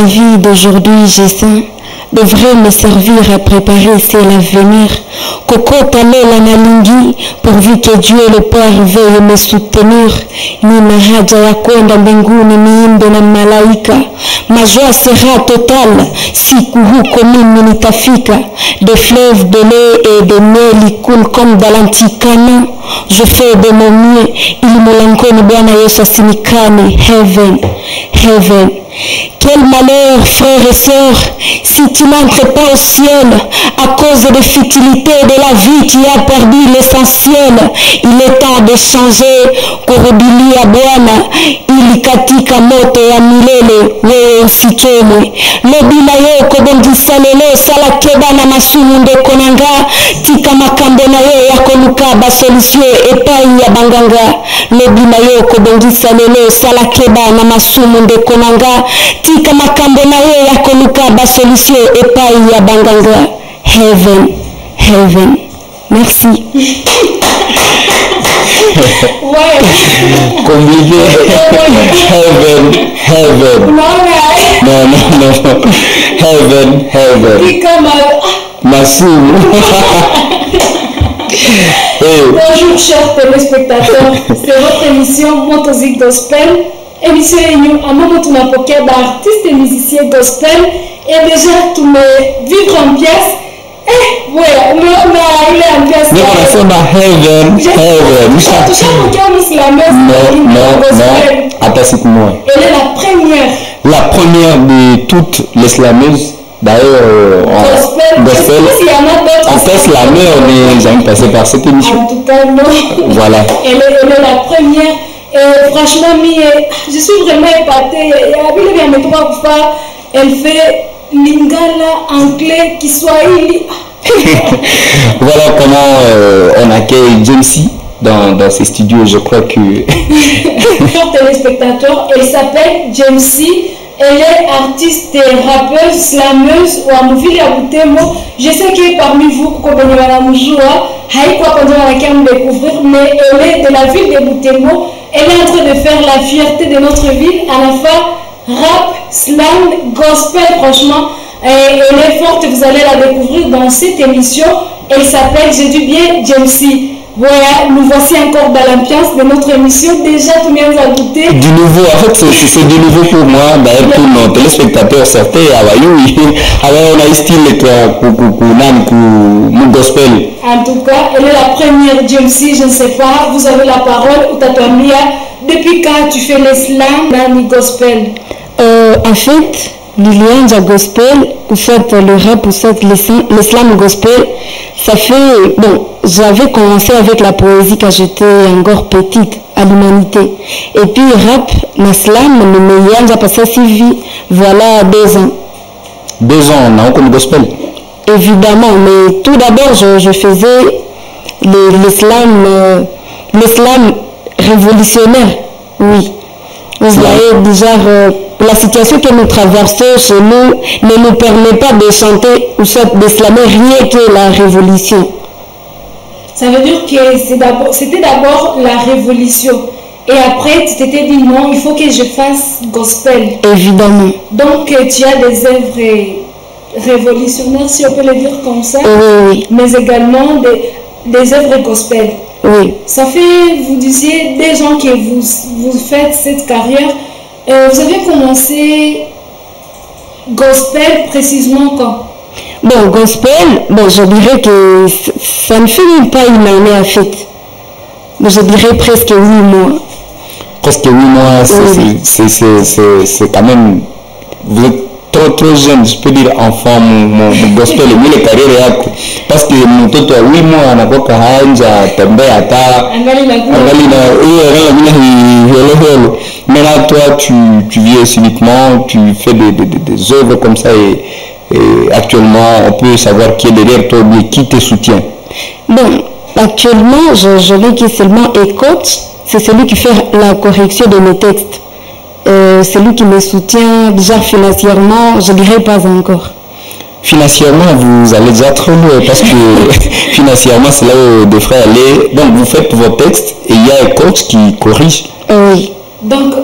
vie d'aujourd'hui, j'essaie devrait me servir à préparer c'est l'avenir. Kokota lela na lingi, pourvu que Dieu le Père veuille me soutenir. Nina haja ya kwenda mbinguni niimbe na malaika. Majoie sera totale, siku huko mimi nitafika. Des fleuves de lait et de miel coulent comme dans l'antikana. Je fais de mon mieux, ili mulangoni Bwana Yesu asinikane. Heaven, heaven. Quel malheur, frères et sœurs, si tu n'entres pas au ciel à cause des futilités de la vie qui a perdu l'essentiel. Il est temps de changer, kurudilia Bwana, ili katika moto ya milele wewe usikeme. Lobila yoko bongisa lelo sala keba na masumu ndekonanga, tika makambo na yo yako lukaba solution epai ya banganga. Lobila yoko bongisa lelo sala keba na masumu ndekonanga, tika makambo na yo yako lukaba solution epai ya banganga. Heaven, heaven. Merci. Compliqué. Heaven, heaven. Non. Heaven, heaven. Massou. Bonjour chers téléspectateurs, c'est votre émission Motozik Gospel. Émission yenyu amamo tunapokea artistes et musiciens gospel et déjà tu me vivre en pièce. Ouais, umeona ile ambiance. Non, nasema heaven, heaven. Tushapokia muslameuse. Non. Hata siku moja. Elle est la première. La première de toutes les slameuses. D'ailleurs, gospel. En fait, la meilleure, mais j'ai passé par cette émission. En tout cas, non. Voilà. Elle est la première. Et franchement, je suis vraiment épatée. Elle fait lingala, anglais, kiswahili. Voilà comment on accueille Jamesy dans ces studios. Je crois que... Chers téléspectateurs, elle s'appelle Jamesy. Elle est artiste et rappeuse, slameuse ou à Mouville à Boutemo. Je sais que parmi vous, découvrir, mais elle est de la ville de Boutemo. Elle est en train de faire la fierté de notre ville à la fois rap, slam, gospel, franchement. Elle est forte, vous allez la découvrir dans cette émission. Elle s'appelle, j'ai dit bien, Jamesy. Voilà, nous voici encore dans l'ambiance de notre émission. Déjà, tout le monde a goûté. Du nouveau, en fait, c'est du nouveau pour moi. D'ailleurs, pour nos téléspectateurs, certains, on a style mon gospel. En tout cas, elle est la première Jamesy, je ne sais pas. Vous avez la parole, Utatuambia. Depuis quand tu fais le slam, Nani gospel? En fait, l'Ilianja gospel, ou fait le rap, ou fait le slam gospel, ça fait, bon, j'avais commencé avec la poésie quand j'étais encore petite à l'humanité. Et puis rap, le slam, le meilleur, j'ai passé suivi, voilà 2 ans. 2 ans, on a encore le gospel? Évidemment, mais tout d'abord, je faisais le slam révolutionnaire, oui. Vous voyez, déjà, la situation que nous traversons chez nous ne nous permet pas de chanter ou de slammer rien que la révolution. Ça veut dire que c'était d'abord la révolution. Et après, tu t'étais dit non, il faut que je fasse gospel. Évidemment. Donc, tu as des œuvres révolutionnaires, si on peut le dire comme ça. Oui. Mais également des œuvres gospel. Oui. Ça fait, vous disiez, des gens que vous faites cette carrière. Vous avez commencé gospel précisément quand? Bon, gospel, bon, je dirais que ça ne fait même pas une année en fait. Mais je dirais presque 8 mois. Presque 8 mois, c'est quand même... Vous êtes trop jeune, je peux dire enfant, mon gospel, mais les carrières, parce que mon toto a 8 mois, on a pas mais là, toi, tu vis uniquement, tu fais des œuvres comme ça et actuellement, on peut savoir qui est derrière toi, mais qui te soutient. Bon, actuellement, je vais qui seulement est coach, c'est celui qui fait la correction de mes textes. Celui qui me soutient déjà financièrement, je dirais pas encore. Financièrement, vous allez déjà trop loin parce que financièrement, c'est là où vous devrez aller. Donc, vous faites vos textes et il y a un coach qui corrige. Oui. Donc,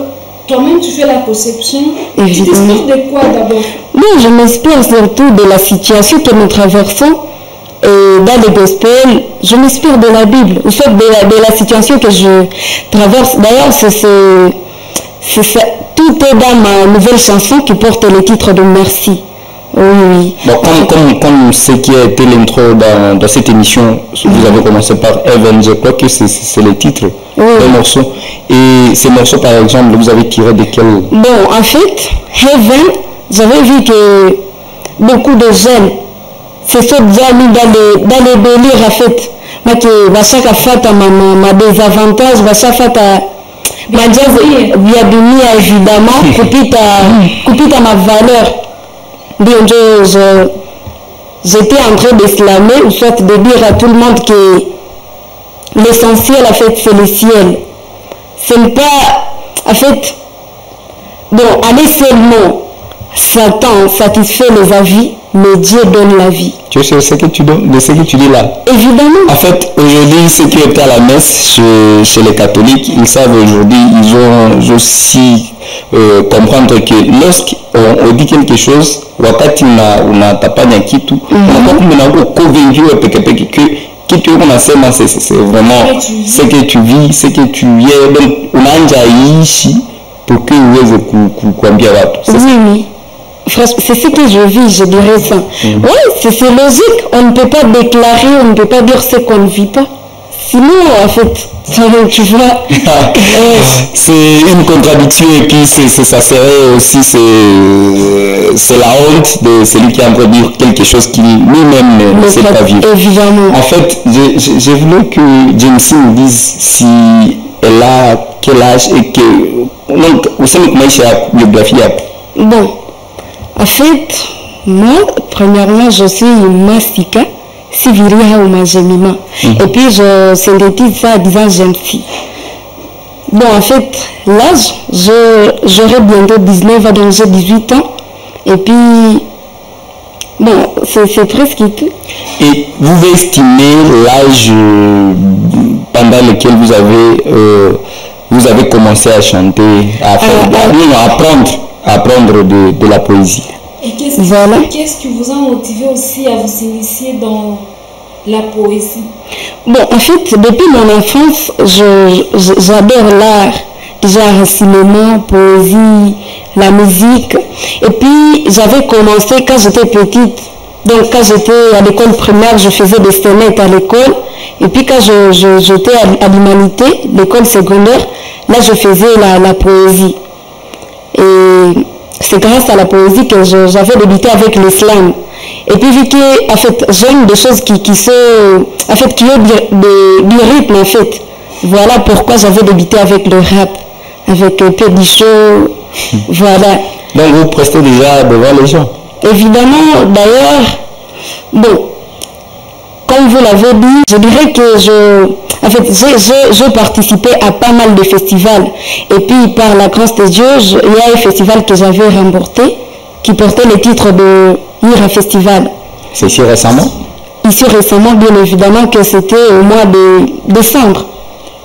toi-même tu fais la conception. Évidemment. Tu t'inspires de quoi d'abord? Bon, je m'inspire surtout de la situation que nous traversons. Et dans les gospels, je m'inspire de la Bible, ou soit de la situation que je traverse. D'ailleurs, tout est dans ma nouvelle chanson qui porte le titre de Merci. Oui, oui. Bon, comme ce qui a été l'intro dans cette émission, vous avez commencé par Heaven, je crois que c'est le titre des morceaux. Et ces morceaux, par exemple, vous avez tiré de quel? Bon, en fait, Heaven, j'avais vu que beaucoup de jeunes se sont déjà mis dans les délires, en fait. Mais que chaque fois, ma désavantage, chaque fois, ma bienvenue, évidemment, coupite à ma valeur. Bien, j'étais en train de slammer, ou soit de dire à tout le monde que l'essentiel, en fait, c'est le ciel. Ce n'est pas, en fait, bon, aller seulement, Satan satisfait les avis, mais Dieu donne la vie. Tu sais ce que tu dis là? Évidemment. En fait, aujourd'hui, ceux qui étaient à la messe chez les catholiques, ils savent aujourd'hui, ils ont aussi comprendre que lorsqu'on dit quelque chose, wakati unatapanya kitu, unakuwa kumbe convaincu que kitu unasema c'est vraiment ce que tu vis, ce que tu es, donc unaanza ishi pour que uweze kuambia watu. Oui. C'est ce que je vis, je dirais ça. Oui, c'est logique. On ne peut pas déclarer, on ne peut pas dire ce qu'on ne vit pas. Sinon, en fait, tu vois... c'est une contradiction et puis ça serait aussi, c'est la honte de celui qui est en train de dire quelque chose qui lui-même ne sait pas vivre. Évidemment. En fait, je voulais que Jamesie nous dise si elle a quel âge et que... Donc, vous savez comment c'est la biographie. Bon. En fait, moi, premièrement, je suis Masika, Siviria ou Majemima. Et puis, je synthétise ça en disant jeune fille. Bon, en fait, l'âge, j'aurai bientôt 19 ans, donc j'ai 18 ans. Et puis, bon, c'est presque tout. Et vous estimez l'âge pendant lequel vous avez commencé à chanter, à apprendre de la poésie. Et qu'est-ce qui vous a motivé aussi à vous initier dans la poésie? Bon, en fait, depuis mon enfance, j'adore l'art, genre cinéma, poésie, la musique. Et puis, j'avais commencé quand j'étais petite. Donc, quand j'étais à l'école primaire, je faisais des scénettes à l'école. Et puis, quand j'étais à l'humanité, l'école secondaire, là, je faisais la poésie. Et c'est grâce à la poésie que j'avais débuté avec l'islam. Et puis vu que en fait j'aime des choses qui sont en fait qui ont du rythme en fait. Voilà pourquoi j'avais débuté avec le rap, avec Pédicho, voilà. Donc vous prestez déjà devant les gens? Évidemment, d'ailleurs, bon, comme vous l'avez dit, je dirais que j'ai participé à pas mal de festivals. Et puis, par la grâce de Dieu, il y a un festival que j'avais remporté qui portait le titre de Mira Festival. C'est ici récemment? Ici récemment, bien évidemment que c'était au mois de décembre.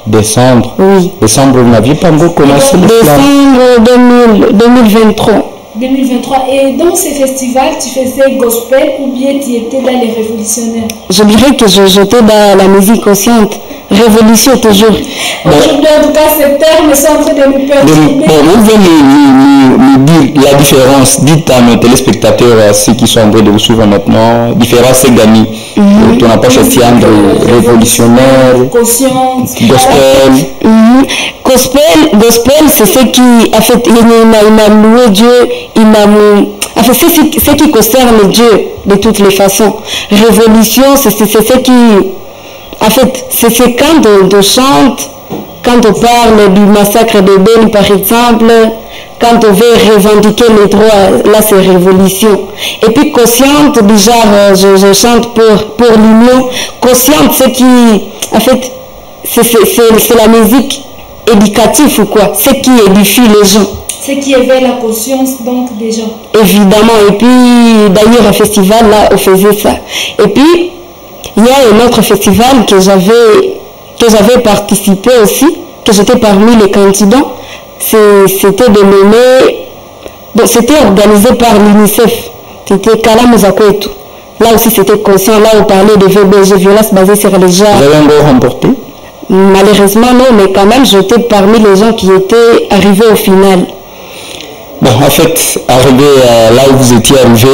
Décembre? Oui. Décembre, vous n'aviez pas encore commencé le Décembre 2023. 2023. Et dans ces festivals, tu faisais gospel ou bien tu étais dans les révolutionnaires? Je dirais que j'étais dans la musique consciente. Révolution toujours. Aujourd'hui, en tout cas, ces termes sont en train de nous perturber. Bon, vous venez nous dire la différence. Dites à nos téléspectateurs, à ceux qui sont en train de vous suivre maintenant, différence c'est gagné. On n'a pas choisi entre révolutionnaire, consciente, gospel. Gospel, c'est ce qui, en fait, il m'a loué Dieu, en fait, c'est ce qui concerne Dieu de toutes les façons. Révolution, c'est ce qui, en fait, c'est quand on chante, quand on parle du massacre de Beni par exemple, quand on veut revendiquer les droits, là c'est révolution. Et puis consciente, du genre, je chante pour l'union. Consciente, c'est qui, en fait, c'est la musique éducative ou quoi, ce qui édifie les gens. Ce qui éveille la conscience donc des gens. Évidemment, et puis d'ailleurs un festival là, on faisait ça. Et puis, il y a un autre festival que j'avais participé aussi, que j'étais parmi les candidats. c'était de nommer... Bon, c'était organisé par l'UNICEF. C'était Kalamuzako et tout. Là aussi, c'était conscient. Là, on parlait de VBG, violence basée sur les genres. Vous avez encore remporté? Malheureusement, non, mais quand même, j'étais parmi les gens qui étaient arrivés au final. Bon, en fait, arrivé là où vous étiez arrivé,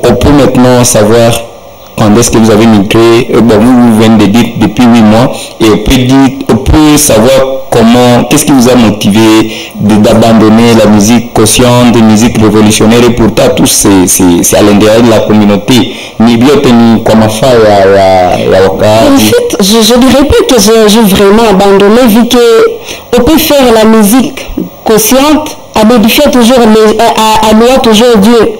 on peut maintenant savoir quand est-ce que vous avez migré. Bon, vous venez de dire depuis 8 mois, et on peut savoir comment, qu'est-ce qui vous a motivé d'abandonner la musique consciente, la musique révolutionnaire, et pourtant tout c'est à l'intérieur de la communauté. En fait, je ne dirais pas que j'ai vraiment abandonné, vu qu'on peut faire la musique consciente à modifier toujours, à louer toujours Dieu.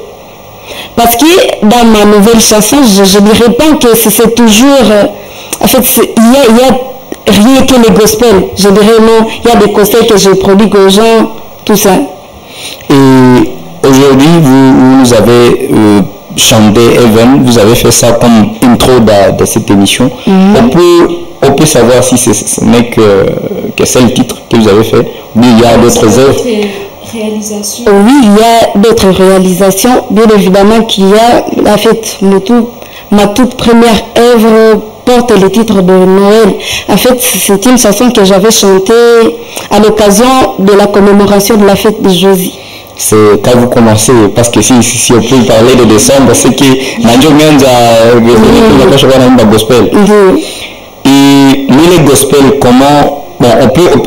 Parce que dans ma nouvelle chanson, je ne dirais pas que c'est toujours... en fait, il y a rien que les gospels. Je dirais non, il y a des conseils que je produis aux gens, tout ça. Et aujourd'hui, vous nous avez chanté Even, vous avez fait ça comme intro de cette émission. On peut savoir si ce n'est que c'est le titre que vous avez fait, ou il y a d'autres œuvres. Oui, il y a d'autres réalisations. Bien évidemment qu'il y a, en fait, ma toute première œuvre porte le titre de Noël. En fait, c'est une chanson que j'avais chantée à l'occasion de la commémoration de la fête de Josie. C'est quand vous commencez, parce que si on peut parler de décembre, c'est que Nanjo Mianza la gospel. Et mais les gospel, comment... Bon,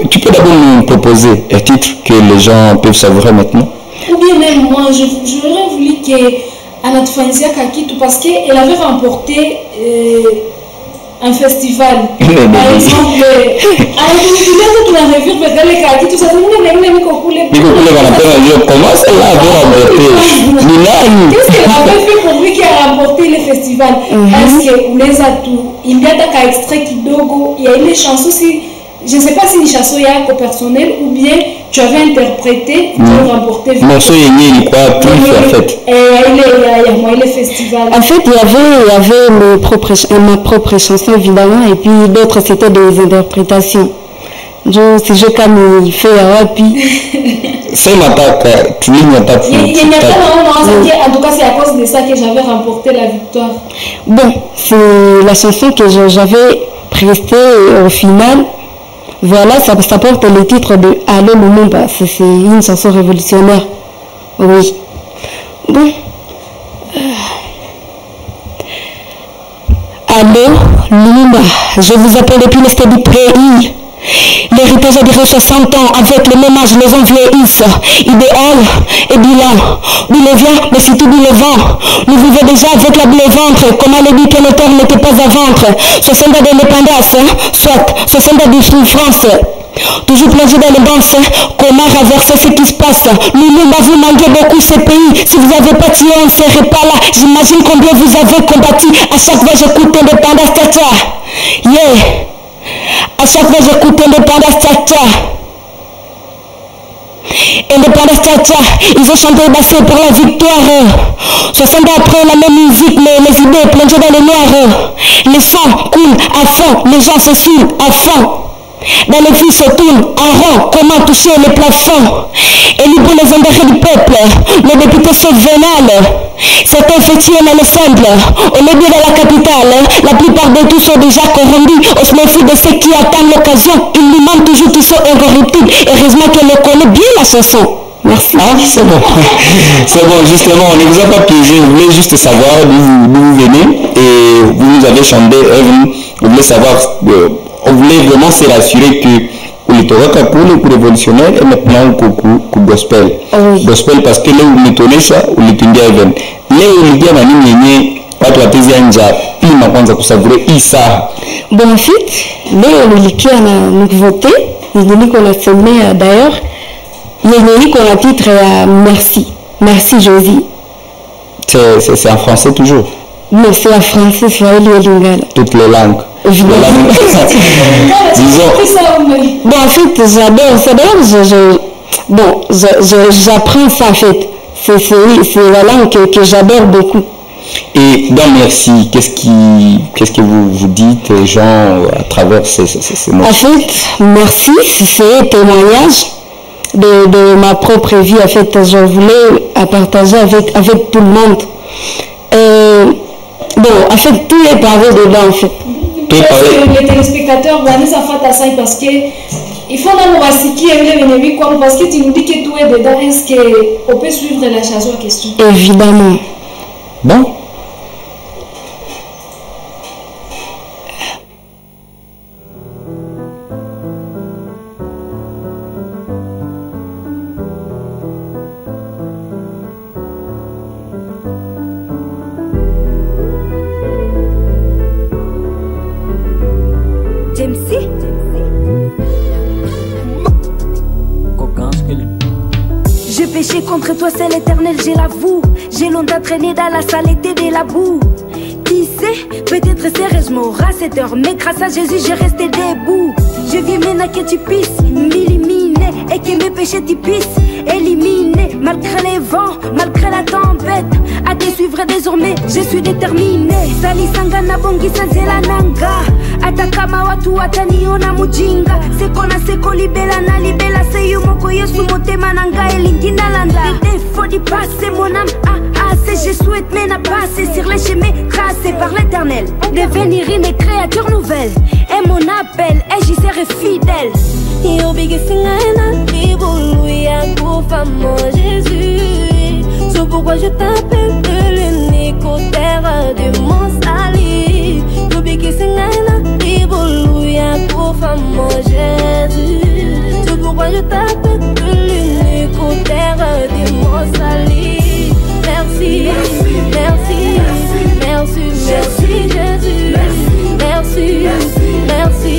tu peux d'abord nous proposer un titre que les gens peuvent savourer maintenant. Ou bien même moi, j'aurais voulu qu'Anatfanzia Kakitu, parce qu'elle avait remporté un festival. Par exemple, comment celle-là avait remporté? Qu'est-ce qu'elle avait fait pour lui qui a remporté le festival? Parce que les atouts, il y a un extrait qui dogo, il y a une chanson aussi. Je ne sais pas si une chanson est personnelle ou bien tu avais interprété pour remporter. Morceau est quoi tout en fait. Il est festival. En fait, il y avait ma propre chanson évidemment, et puis d'autres c'était des interprétations. Si je comme il fait à puis. C'est ma taque, tu n'y as pas. Il n'y a pas en tout cas c'est à cause de ça que j'avais remporté la victoire. Bon, c'est la chanson que j'avais prestée au final. Voilà, ça porte le titre de Allô Lumumba. C'est une chanson révolutionnaire. Oui. Bon. Allô Lumumba, je vous appelle depuis l'est du pays. L'héritage a duré 60 ans, avec le même âge, les gens vieillissent. Idéal et bilan, d'où le vient, mais surtout d'où le vent. Nous vivons déjà avec la boule au ventre, comme elle dit que le terre n'était pas à vendre. 60 ans d'indépendance, soit 60 ans de souffrance. Toujours plongé dans les danses, comment traverser ce qui se passe. Lumumba, vous manquez beaucoup ce pays. Si vous n'avez pas tué, on ne serait pas là. J'imagine combien vous avez combattu. À chaque fois, j'écoute indépendance, tata. Yeah. À chaque fois, j'écoute indépendance, tata. Indépendance, tata. Ils ont chanté et dansé pour la victoire. 60 ans après, la même musique, mais les idées plongées dans le noir. Les sangs coulent à fond, les gens se saoulent à fond. Dans les vies se tournent en rond, comment toucher les plafonds. Élu pour les intérêts du peuple, les députés sont vénales. Certains fétiers dans le simple, on est bien dans la capitale. La plupart de tous sont déjà corrompus. On se méfie de ceux qui attendent l'occasion. Ils nous mentent toujours qu'ils sont incorruptibles. Heureusement qu'elle connaît bien la chanson. Merci. Ah, c'est bon. C'est bon, justement, on ne vous a pas piégé. On voulait juste savoir d'où vous venez. Et vous nous avez chanté, vous voulez savoir... on voulait vraiment se rassurer que ulitoka kule kurevolutionnaire et maintenant ku gospel. Oui. Gospel parce que leo umetonesha ulitungia event. Leo uligia na nini yenye watu watezi anja pima kwanza kusavure isa. Bon en fait, leo nilikia na nouveauté, niko nasemea d'ailleurs, yenye iko na titre ya merci. Merci Josie. C'est en français toujours. Non, c'est en français, Swahili et Lingala. Toutes les langues. Disons. Bon, en fait, j'adore ça. D'ailleurs, j'apprends ça en fait. C'est la langue que j'adore beaucoup. Et dans merci, qu'est-ce que vous dites aux gens à travers ces mots? En fait, merci, c'est un témoignage de ma propre vie. En fait, je voulais partager avec tout le monde. Bon, en fait, tout est parlé dedans, en fait. Les téléspectateurs, Vanessa Fatasai, parce que il faut d'abord qui est quoi, parce que tu nous dis que tout est dedans. Est-ce qu'on peut suivre la chanson en question? Évidemment. Bon. J'ai péché contre toi, c'est l'éternel, j'ai l'avoue. J'ai longtemps traîné dans la saleté de la boue. Qui sait, peut-être serais-je mort à cette heure, mais grâce à Jésus, j'ai resté debout. Je viens maintenant que tu puisses m'éliminer et que mes péchés tu puisses éliminer. Malgré les vents, malgré la tempête, à te suivre désormais, je suis déterminé. Salisanga na bongisa zela nanga, atakama watu wataniona mujinga. Seko libela na libela, seyo moko yesu motema nanga elingi nalanda. Les défauts du passé, mon âme a assez, je souhaite maintenant passer sur les chemins tracés par l'éternel, devenir une créature nouvelle. Et mon appel, et j'y serai fidèle. Yo bigisingaina, liboulouia, mon Jésus. C'est pourquoi je t'appelle l'unique auteur de mon salut. Yo bigisingaina, liboulouia, mon Jésus. C'est pourquoi je t'appelle l'unique auteur de mon salut. Merci, merci, merci, merci Jésus. Merci, merci, merci,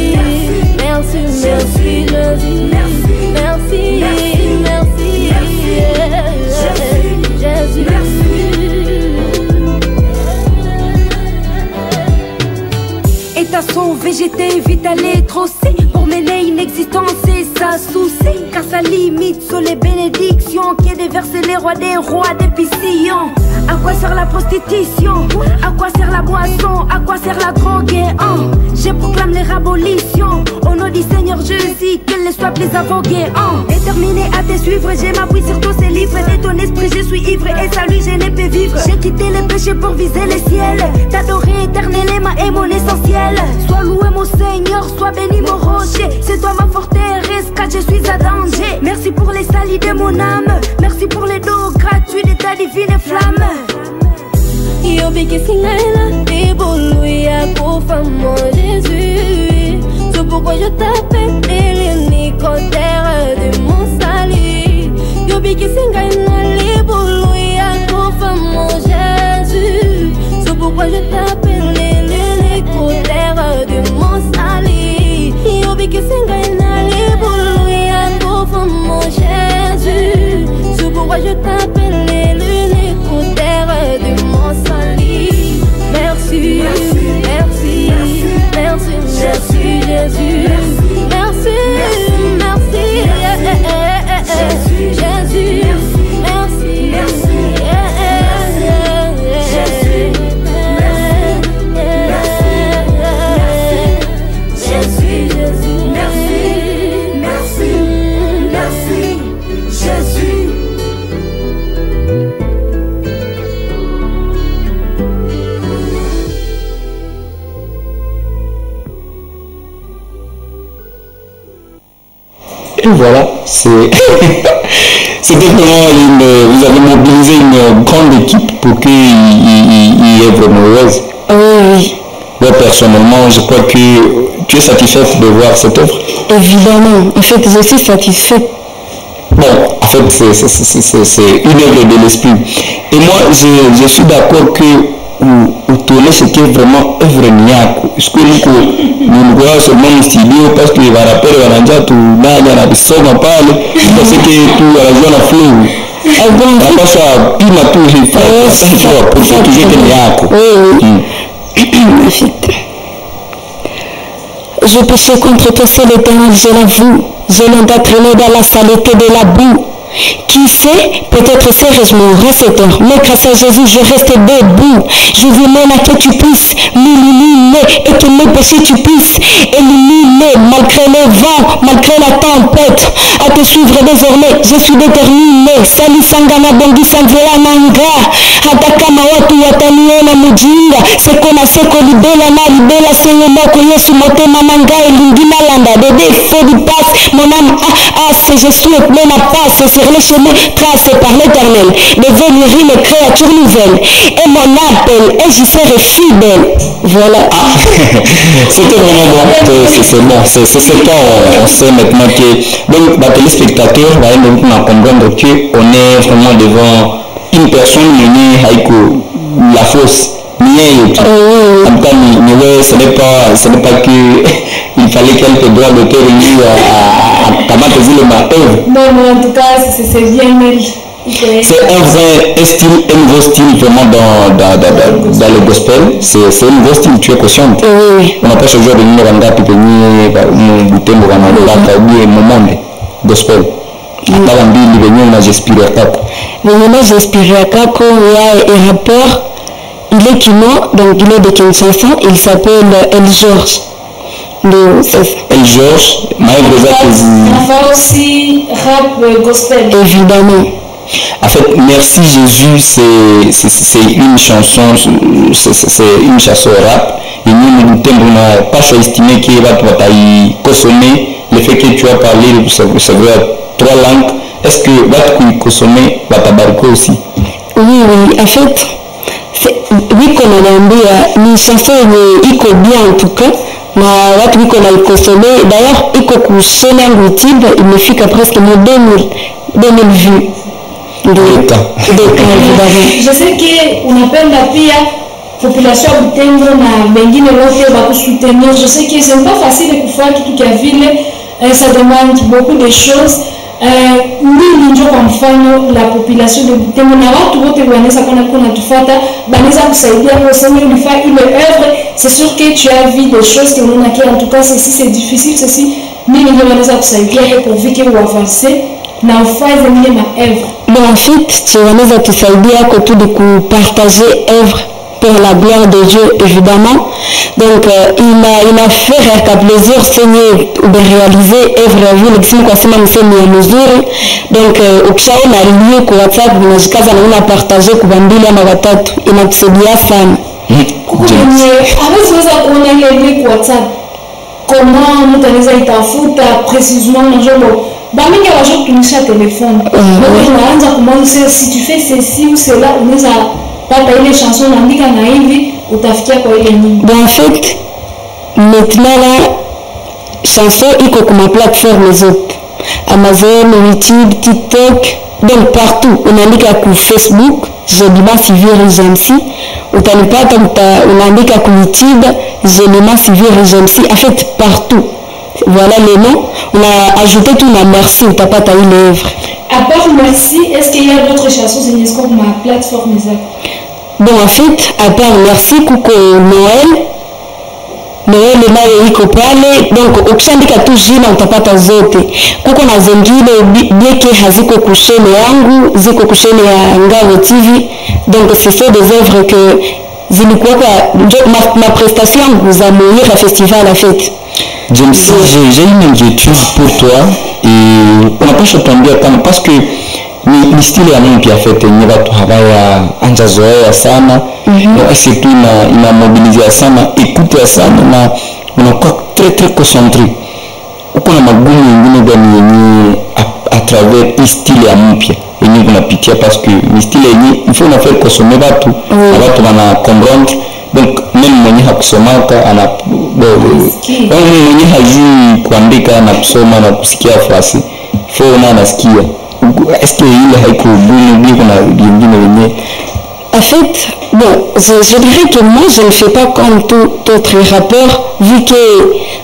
merci Jésus. Merci, merci, Jésus. Et ta sauvé, j'étais vite allé trop si pour mener une existence et sa souci. Car sa limite sur les bénédictions qui est déversé les rois des piscillons. À quoi sert la prostitution? À quoi sert la boisson? À quoi sert la drogue? Je proclame les abolitions. Au nom du Seigneur Jésus, qu'elle ne soit plus aveuglée. Déterminé à te suivre, j'ai m'appuie sur tous ces livres. De ton esprit, je suis ivre et sans lui, je ne peux vivre. J'ai quitté les péchés pour viser le ciel. T'adorer éternellement est mon essentiel. Sois loué mon Seigneur, sois béni mon rocher. C'est toi ma forteresse car je suis à danger. Merci pour les salis de mon âme. Merci pour les dons gratuits de ta divine flamme. Yo bigisingaina, liboulouia, mon Jésus. C'est pourquoi je t'appelle l'unique auteur de mon salut. Yo bigisingaina, liboulouia, mon Jésus. C'est pourquoi je t'appelle l'unique auteur de mon salut. Yo bigisingaina, liboulouia, mon Jésus. C'est pourquoi je t'appelle l'unique auteur de mon salut. Merci, merci, merci, merci Jésus. Merci, merci, Jésus. Merci, Et voilà, c'était vraiment vous avez mobilisé une grande équipe pour qu'il y ait vraiment Rose. Oui. Moi personnellement, je crois que tu es satisfaite de voir cette œuvre. Évidemment, en fait, je suis satisfaite. Bon, en fait, c'est une œuvre de l'esprit. Et moi, je suis d'accord que utoneshe c'était vraiment œuvre nyako. Est-ce que nous voyons seulement le studio parce que va rappeler wananja tu nanya na bisoma pale parce que tu anajua na flow. Napaswa pima tu hivi pour que tu jetes nyako. Je péchais contre toi, c'est l'éternel, je l'avoue. Je l'ai entraîné dans la saleté de la boue. Qui sait, peut-être sérieusement, à cette heure, mais grâce à Jésus, je reste debout. Je vous demande à que tu puisses m'illuminer et que mes péchés tu puisses éliminer malgré les vents, malgré la tempête. À te suivre désormais, je suis déterminé. Salisangana bongi sanzela nanga. Hatakama watu wataniona mujinga. Sekona seko libela na libela senye moko Yesu motema nanga elingina landa. Bébé fait du passe. Mon âme je souhaite même à passer sur les chemins tracés par l'Éternel. Devenir une créature nouvelle. Et mon appel, et j'y serai fidèle. Voilà. C'était vraiment bon. C'est bon. C'est ce temps, on sait maintenant que donc, les téléspectateurs vont comprendre qu'on est vraiment devant une personne menée la fausse. En tout cas, ce n'est pas que il fallait quelques droits d'auteur à Kamatazi le matin. Non, en tout cas, c'est bien elle. C'est un vrai style, un nouveau style vraiment dans le gospel. C'est un nouveau style, tu es consciente. On n'a pas ce genre de numéro en gars, puis mon bouteille, mon monde gospel. J'espère kako et rappeur. Il est kino, donc il est de Kinshasa, il s'appelle El George. El George, enfin aussi rap gospel. Évidemment. En fait, Merci Jésus, c'est une chanson, c'est une chanson rap. Et nous ne pas estimé qu'il va consommer le fait que tu as parlé, c'est vrai, 3 langues. Est-ce que va consommer va tabarco aussi? Oui, en fait. Oui, comme on a dit, une chanson iko bien en tout cas, mais watu wiko na ikosome. D'ailleurs, iko kusoma YouTube, il me fait presque 2000 vues. Je sais qu'on appelle la pia population à Butembo na bengine wote va soutenir. Je sais que c'est pas facile de faire tout qui a ville, ça demande beaucoup de choses. Mimi ndio kwa mfano la population de Butembo na watu wote wanaweza kuna tufuata banaweza kusaidia kwa sababu ulifanya ile œuvre. C'est sûr que tu as vu des choses que on a qui en tout cas ceci c'est difficile, ceci mimi ndio wanaweza kusaidia pour vike ou avancer na ufanye mimi ma œuvre. Bon, en fait tu wanaweza tusaidia kwa tout de partager œuvre pour la gloire de Dieu, évidemment. Donc, il m'a fait qu'à plaisir, Seigneur, de réaliser œuvre à vous, l'exemple quoi, c'est même Seigneur mesure. Donc, au Kshao, on a lié kwa WhatsApp, on a partagé kwa mbili ama watatu, inatusaidia sana. Avec ça, on a lié kwa WhatsApp. Comment nous t'avons itafuta précisément dans le bamingi wajua kutumisha téléphone. Unaanza kumwona si tu fais ceci ou cela, unaweza pata ile chanson unaandika na hivi utafikia kwa ile nyimbo. En fait, maintenant la chanson iko kwa plateforme zote. Amazon, YouTube, TikTok, donc partout. Unaandika ku Facebook, Jelima Siviri Jamsi, utanipata unaandika ku YouTube, Jelima Siviri Jamsi, en fait partout. Voilà les noms. On a ajouté tout la merci, tu n'as pas ta œuvre. À part merci, est-ce qu'il y a d'autres chansons sur ma plateforme? Bon, en fait, à part merci, Kouko Noël est là et Iko Pale. Donc, ukishandika tu jina utapata zote. Kuko na zengine bieke haziko kushene yangu, ziko kushene ya Ngao TV. Donc, ce sont des œuvres que zilikuwa ma prestation vous a mouru à festival à fête. James, j'ai une inquiétude pour toi et on n'a pas entendu attendre parce que ni style ya Mungu pia fete ni watu habaya anjazoea sana na surtout ina mobiliser sana écouter sana na unakuwa très concentré. Uko na magumu mengine gani yenye à travers style ya Mungu pia yenye unapitia parce que ni style yenye il faut na faire consommer watu na watu wana comprendre. Donc même mwenye hakusomaka ana mwenye hajui kuandika na kusoma na kusikia frasi fo na anasikia. Est-ce que il haiko buni kuna vingine wenye? En fait, bon, je dirais que moi je ne fais pas comme tout autre rappeur vu que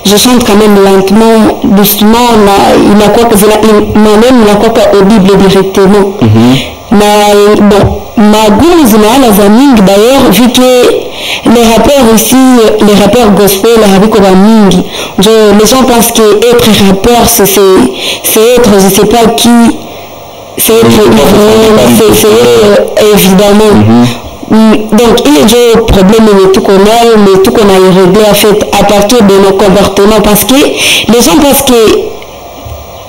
je chante quand même lentement, doucement, il n'a quoi que moi-même il n'a quoi audible directement. Mais bon, ma goût zinaala za mingi d'ailleurs vu que les rappeurs aussi, les rappeurs gospel habiko ba mingi. Les gens pensent que être rappeur c'est être je sais pas qui c'est évidemment. Donc, il y a déjà un problème, mais tout qu'on a réglé en fait à partir de nos comportements parce que les gens pensent que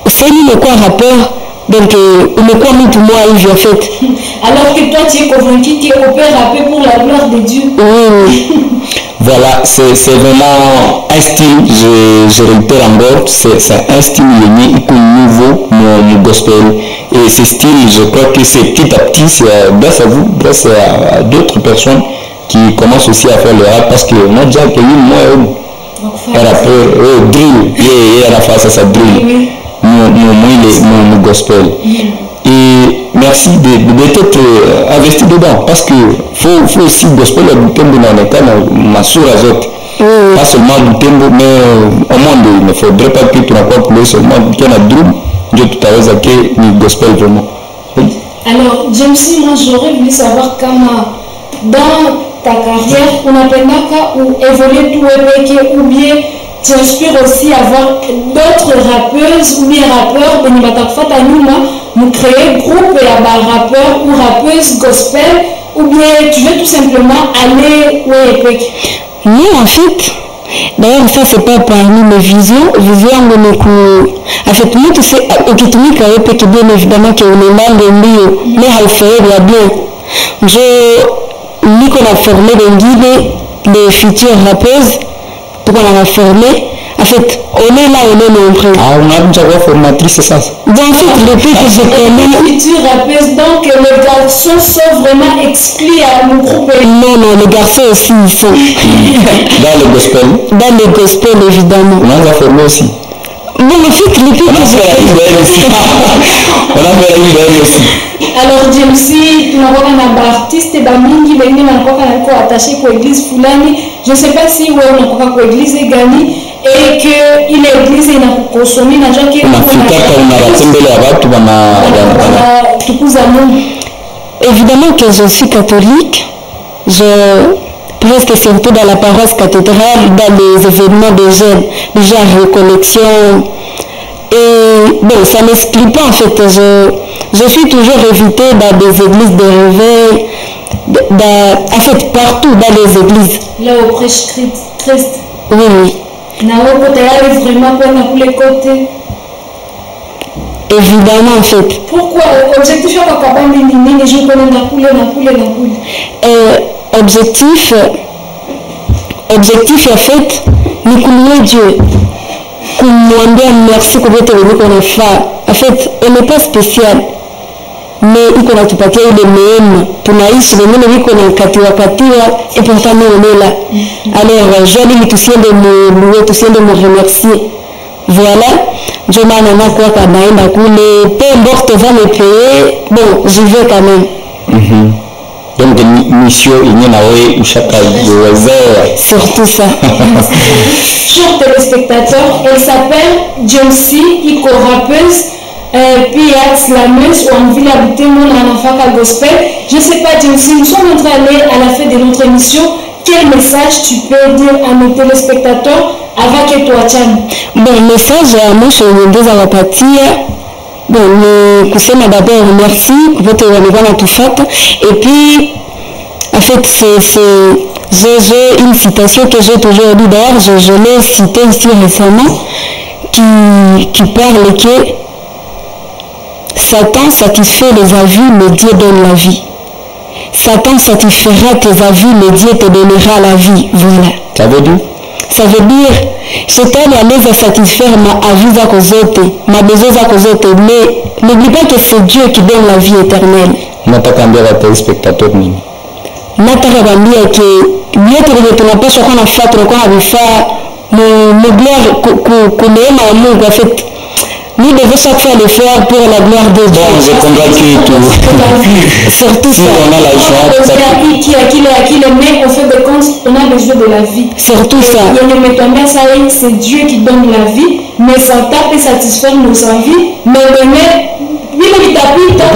c'est lui le quoi rappeur, donc le quoi tout moi il en fait. Alors que toi tu es convaincu qu'on peut rapper pour la gloire de Dieu. Oui. Voilà, c'est vraiment un style, je répète encore, c'est un style nouveau, mon gospel. Et ce style, je crois que c'est petit à petit, c'est grâce à vous, grâce à d'autres personnes qui commencent aussi à faire le rap, parce que moi déjà que moi, rappeur, drill, et à la face ça drill, mon gospel. Et merci d'être investi dedans, parce que faut aussi gospel du tembo dans le cas ma soeur azote. Pas seulement du tembo, mais au monde, il ne faudrait pas que tu rencontres seulement qu'il y a un drum. Dieu tout à l'heure, c'est le gospel vraiment. Oui. Alors, James, moi j'aurais voulu savoir comment dans ta carrière, on appelle Naka ou évoluer tout ou bien tu inspires aussi à voir d'autres rappeuses ou bien rappeurs de Nibatakfata nous créer groupe et à rappeurs ou rappeuses gospel ou bien tu veux tout simplement aller où est Non, en fait. D'ailleurs, ça, c'est pas parmi mes visions. En fait, moi, tu sais, au Kitumika, bien évidemment, qu'on est mal de mieux, mais à faire bien. Je lis qu'on a formé des guides, les futures rappeuses, qu'on a formé. En fait, on est là, on est nombreux. Ah, on a déjà formatrice, c'est ça? Donc, en fait, le fait que je connais. Les futures rappeuses, donc les garçons sont vraiment exclus à mon groupe. Non, les garçons aussi, ils sont. Dans le gospel? Dans le gospel, évidemment. On a formé aussi. Bon, en fait, le fait que je connais. On a fait la IBM aussi. Alors, James, tu n'as pas un artiste, tu n'as attaché pour l'église Fulani. Je ne sais pas si on a pas pour l'église Gani et qu'il est église et n'a pas consommé l'argent qui est évidemment que je suis catholique. Presque surtout dans la paroisse cathédrale, dans les événements des jeunes, déjà récollection. Et bon, ça ne m'explique pas en fait. Je suis toujours évitée dans des églises de réveil, en fait partout dans les églises. Là au prêche Christ. Oui. Vraiment pour les côtés. Évidemment en fait. Pourquoi objectif à capable de les gens objectif en fait nous couler Dieu nous dire merci pour être venu qu'on a fait. En fait on n'est pas spécial mais il qu'on a tout paquet il est même pour naïs le même qu'on a katiwa et pourtant on est là. Alors j'ai envie tout de me louer, tout de me remercier. Voilà, je m'en ai quoi qu'à naïna couler, peu importe va me payer, bon j'y vais quand même. Donc, mission, il y en a eu chaque jour. Surtout ça. Chers téléspectateurs, elle s'appelle Jamsi, Iko rappeuse, puis slameuse, ou en ville habitée, mon Anafaka Gospel. Je ne sais pas, Jamsi, nous sommes en train d'aller à la fin de notre émission. Quel message tu peux dire à nos téléspectateurs avant que toi, Tcham? Bon, message à moi, je suis deux à la partie. Bon, kusema d'abord merci pour votre tout fait. Et puis, en fait, j'ai une citation que j'ai toujours dit d'ailleurs, je l'ai citée ici récemment, qui parle que Satan satisfait les avis, mais Dieu donne la vie. Satan satisfera tes avis, mais Dieu te donnera la vie. Voilà. Ça veut dire? Ça veut dire, Satan a satisfaire ma avis à cause ma besoin à cause mais n'oublie pas que c'est Dieu qui donne la vie éternelle. Natakambia à téléspectateurs nini? Natakambia que mieux que tunapaswa kuwa nafuata kwa vifaa mu gloire ku neema ya Mungu en fait. Nous devons chaque fois le faire pour la gloire de Dieu. Bon, j'ai convaincu tout. Surtout si ça. On a la joie. Qui le met au fait de compte, on a besoin de la vie. Surtout ça. C'est Dieu qui donne la vie, mais Satan peut satisfaire nos envies, mais c'est la vie dont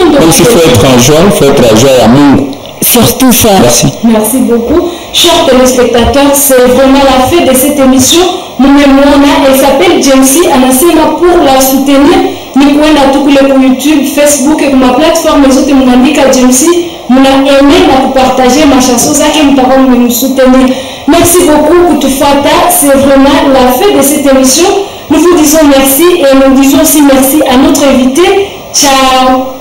on donc il faut être en joie, il faut être en joie à Mungu. Surtout ça. Merci. Merci beaucoup. Chers téléspectateurs, c'est vraiment la fin de cette émission. Elle s'appelle Jamesy Anasema. Pour la soutenir, ni kwenda tu kule kwa YouTube, Facebook et ma plateforme zote mnaandika Jamesy, mna aimer na kupartager ma chanson zake, mtakuwa mnamsoutenir. Merci beaucoup kutufuata, c'est vraiment la fin de cette émission. Nous vous disons merci et nous disons aussi merci à notre invité. Ciao.